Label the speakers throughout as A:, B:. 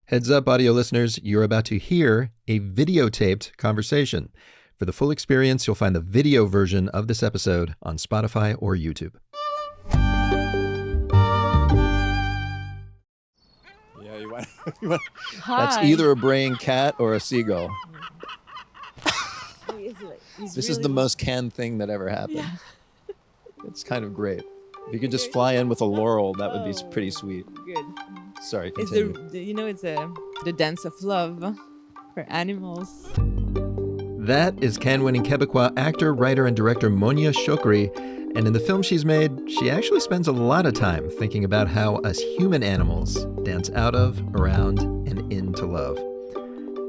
A: Heads up, audio listeners, you're about to hear a videotaped conversation. For the full experience, you'll find the video version of this episode on Spotify or YouTube.
B: Yeah, you want
C: Hi.
B: That's either a braying cat or a seagull. This is the most Cannes thing that ever happened.
C: Yeah.
B: It's kind of great. If you could just fly in with a laurel, that would be pretty sweet.
C: Good.
B: Sorry,
C: It's
B: continue.
C: it's the dance of love for animals.
A: That is Cannes-winning Quebecois actor, writer, and director Monia Chokri. And in the film she's made, she actually spends a lot of time thinking about how us human animals dance out of, around, and into love.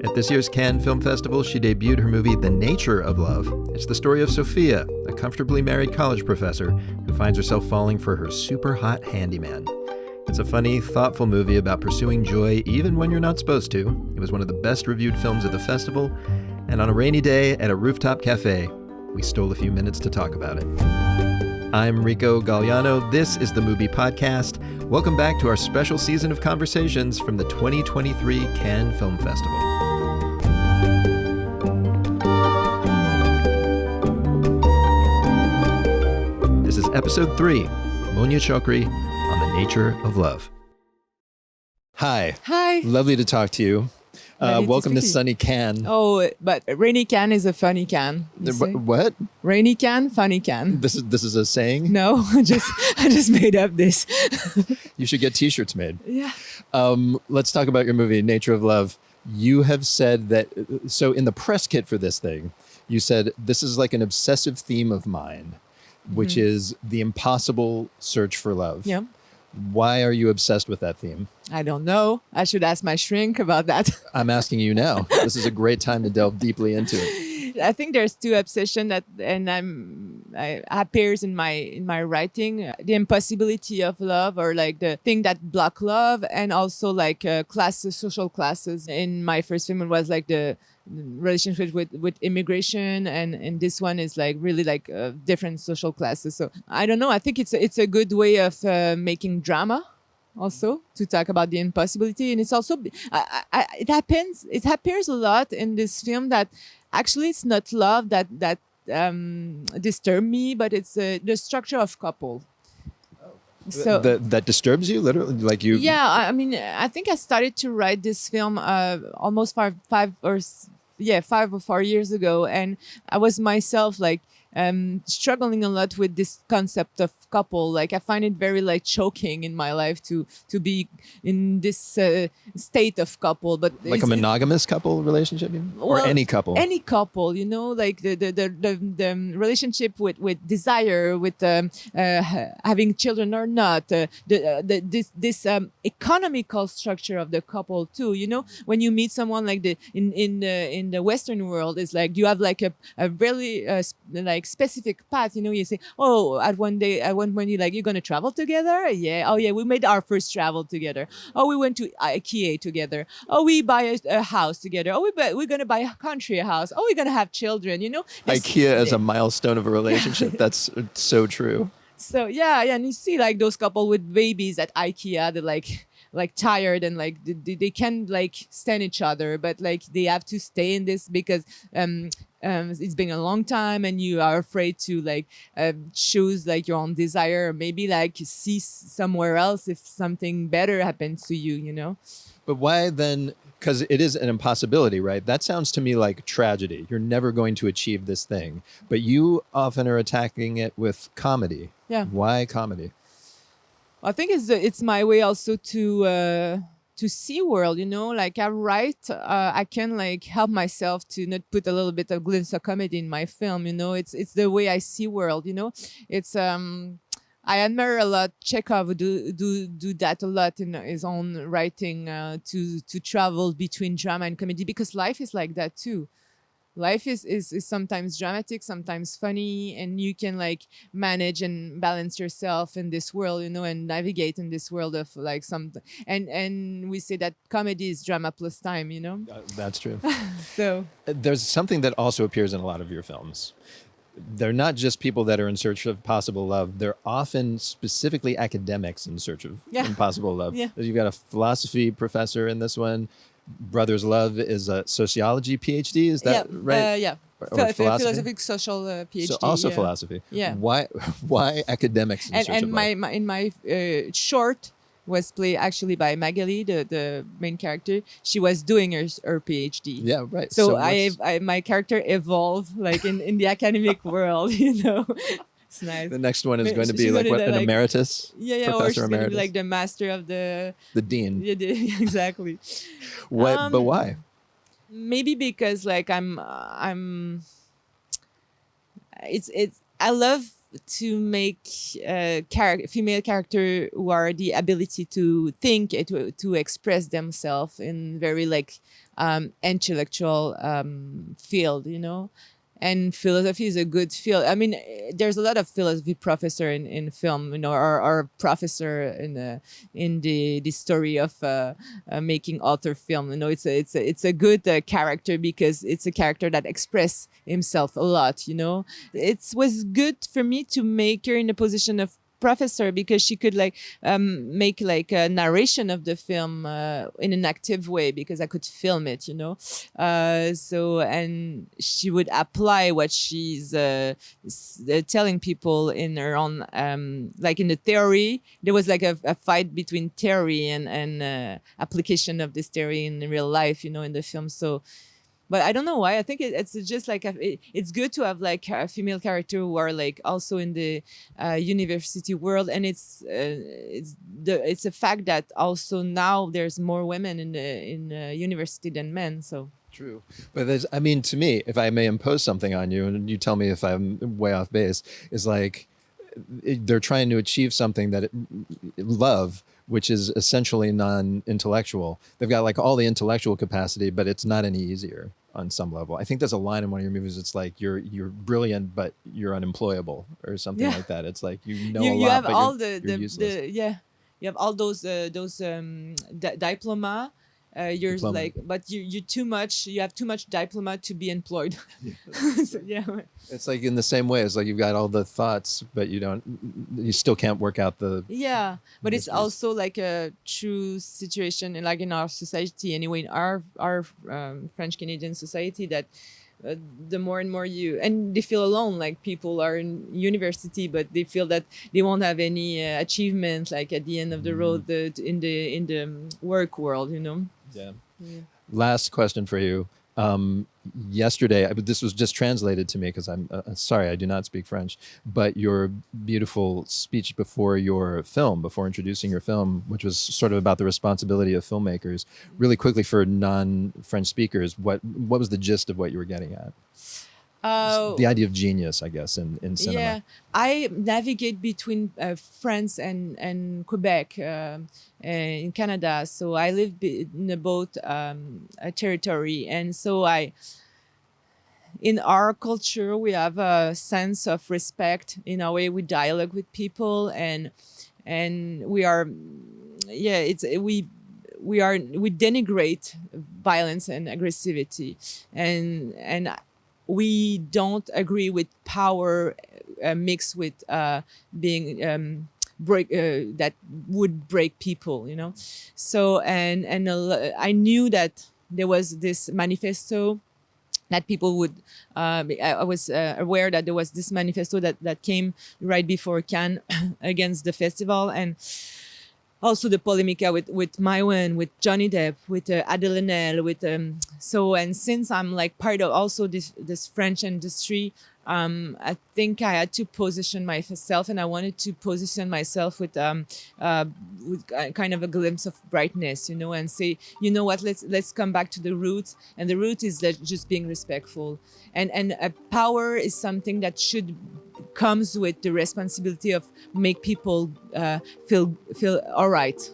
A: At this year's Cannes Film Festival, she debuted her movie The Nature of Love. It's the story of Sophia, a comfortably married college professor who finds herself falling for her super hot handyman. It's a funny, thoughtful movie about pursuing joy even when you're not supposed to. It was one of the best reviewed films at the festival, and on a rainy day at a rooftop cafe, we stole a few minutes to talk about it. I'm Rico Gagliano. This is the MUBI podcast. Welcome back to our special season of conversations from the 2023 Cannes Film Festival. This is episode 3, Monia Chokri on the nature of love.
B: Hi.
C: Hi.
B: Lovely to talk to you.
C: Lovely to
B: Welcome to
C: speak to you.
B: sunny Cannes.
C: Oh, but rainy can is a funny can. you say?
B: What?
C: Rainy can, funny can.
B: This is a saying?
C: No, I just made up this.
B: You should get t-shirts made.
C: Yeah.
B: Let's talk about your movie, Nature of Love. You have said that, so in the press kit for this thing, you said, this is like an obsessive theme of mine, which is the impossible search for love.
C: Yeah.
B: Why are you obsessed with that theme?
C: I don't know. I should ask my shrink about that.
B: I'm asking you now. This is a great time to delve deeply into it.
C: I think there's two obsession that, and I appears in my writing, the impossibility of love, or like the thing that block love, and also like classes, social classes. In my first film, it was like the relationship with immigration, and this one is like really like different social classes. So I don't know. I think it's a good way of making drama. Also, to talk about the impossibility, and it's also it appears a lot in this film that actually it's not love that disturbed me, but it's the structure of couple. So
B: That disturbs you, literally, like you.
C: yeah, I mean, I think I started to write this film almost 5 or 4 years ago, and I was myself like struggling a lot with this concept of couple. Like I find it very like choking in my life to be in this state of couple, but
B: Like a monogamous couple relationship, or any couple?
C: Any couple, like the relationship with desire, with having children or not, this economical structure of the couple too. When you meet someone like in the Western world, it's like you have like a really like specific path. You say, oh, at one when you're gonna travel together. Yeah. Oh yeah, we made our first travel together. Oh, we went to IKEA together. Oh, we buy a house together. Oh, we're gonna buy a country house. Oh, we're gonna have children.
B: IKEA as a milestone of a relationship. That's so true.
C: So yeah, and you see like those couple with babies at IKEA, they're like tired, and like they can like stand each other, but like they have to stay in this because it's been a long time, and you are afraid to like choose like your own desire, or maybe like see somewhere else if something better happens to you.
B: But why then? Because it is an impossibility, right? That sounds to me like tragedy. You're never going to achieve this thing. But you often are attacking it with comedy.
C: Yeah.
B: Why comedy?
C: I think it's my way also to see world, like I write, I can like help myself to not put a little bit of glimpse of comedy in my film. It's the way I see world. It's I admire a lot Chekhov, who do that a lot in his own writing, to travel between drama and comedy, because life is like that too. Life is sometimes dramatic, sometimes funny, and you can like manage and balance yourself in this world, and navigate in this world of like something. And we say that comedy is drama plus time.
B: That's true.
C: So
B: There's something that also appears in a lot of your films. they're not just people that are in search of possible love. They're often specifically academics in search of impossible love.
C: Yeah.
B: You've got a philosophy professor in this one. Brother's love is a sociology PhD. Is that right?
C: Yeah.
B: Or philosophy?
C: Philosophic social PhD.
B: So also philosophy.
C: Yeah.
B: Why academics in search
C: And
B: of love?
C: my short was played actually by Magali, the main character. She was doing her PhD.
B: Yeah, right.
C: So
B: what's-
C: my character evolved like in the academic world, you know. It's nice.
B: the next one is going to
C: She's
B: be like
C: gonna
B: what,
C: do,
B: an
C: like-
B: emeritus?
C: Yeah, or
B: Professor
C: she's gonna be
B: emeritus?
C: like the master of the
B: The dean.
C: yeah, exactly.
B: But why?
C: Maybe because like it's I love to make female character who are the ability to think to express themselves in very like intellectual field, you know. And philosophy is a good field. I mean, there's a lot of philosophy professor in film, you know, or professor in the story of making author film. You know, it's a good character because it's a character that express himself a lot. You know, it was good for me to make her in the position of professor because she could like make like a narration of the film in an active way because I could film it, you know. So and she would apply what she's telling people in her own like in the theory. There was like a fight between theory and application of this theory in real life, you know, in the film. So. But I don't know why. I think it's just like it's good to have like a female character who are like also in the university world, and it's a fact that also now there's more women in the university than men. So
B: True. But there's, I mean, to me, if I may impose something on you, and you tell me if I'm way off base, is like they're trying to achieve something that love, which is essentially non-intellectual. They've got like all the intellectual capacity, but it's not any easier on some level. I think there's a line in one of your movies. It's like you're brilliant, but you're unemployable, or something like that. It's like you know a lot,
C: you have
B: but
C: all
B: you're useless.
C: you have all those diploma. You're
B: Diploma.
C: like, but you too much. You have too much diploma to be employed. So, yeah.
B: It's like in the same way. It's like you've got all the thoughts, but you still can't work out the.
C: Yeah, but it's
B: mysteries.
C: also like a true situation, and like in our society anyway, in our French Canadian society, that the more and more and they feel alone. Like people are in university, but they feel that they won't have any achievement, like at the end of the road, in the work world, you know.
B: Yeah.
C: Yeah.
B: Last question for you. Yesterday, this was just translated to me because I'm sorry, I do not speak French, but your beautiful speech before your film, before introducing your film, which was sort of about the responsibility of filmmakers, really quickly for non-French speakers, what was the gist of what you were getting at? The idea of genius, I guess, in cinema.
C: Yeah, I navigate between France and Quebec in Canada. So I live in both territory, and so in our culture we have a sense of respect in a way we dialogue with people, and we are, we denigrate violence and aggressivity, and we don't agree with power mixed with being that would break people, you know. So I knew that there was this manifesto that people would. I was aware that there was this manifesto that came right before Cannes against the festival, and also the polemica with Maïwen, with Johnny Depp, with Adèle Haenel, with so, and since I'm like part of also this French industry, I think I had to position myself, and I wanted to position myself with kind of a glimpse of brightness, you know, and say, you know what, let's come back to the roots, and the root is that just being respectful, and power is something that comes with the responsibility of make people feel all right.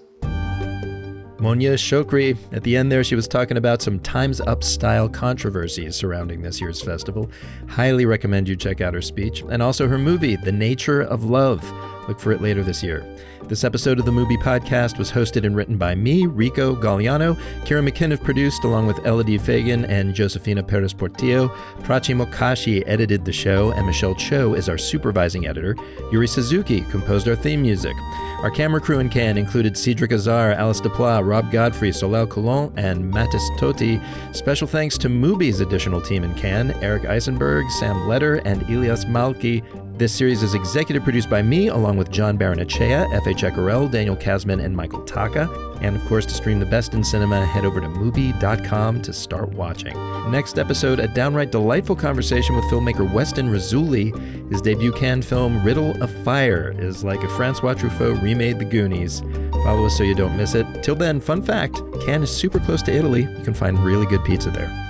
A: Monia Chokri. At the end there, she was talking about some Time's Up style controversies surrounding this year's festival. Highly recommend you check out her speech. And also her movie, The Nature of Love. Look for it later this year. This episode of the MUBI podcast was hosted and written by me, Rico Gagliano. Kira McKinnon produced along with Elodie Fagan and Josefina Perez Portillo. Prachi Mokashi edited the show, and Michelle Cho is our supervising editor. Yuri Suzuki composed our theme music. Our camera crew in Cannes included Cedric Azar, Alice Deplat, Rob Godfrey, Solal Coulon, and Mattis Toti. Special thanks to MUBI's additional team in Cannes, Eric Eisenberg, Sam Letter, and Ilias Malki. This series is executive produced by me, along with John Baronachea, F.A. Checarel, Daniel Kasman, and Michael Taka. And of course, to stream the best in cinema, head over to MUBI.com to start watching. Next episode, a downright delightful conversation with filmmaker Weston Rizzulli. His debut Cannes film, Riddle of Fire, is like if Francois Truffaut remade The Goonies. Follow us so you don't miss it. Till then, fun fact, Cannes is super close to Italy. You can find really good pizza there.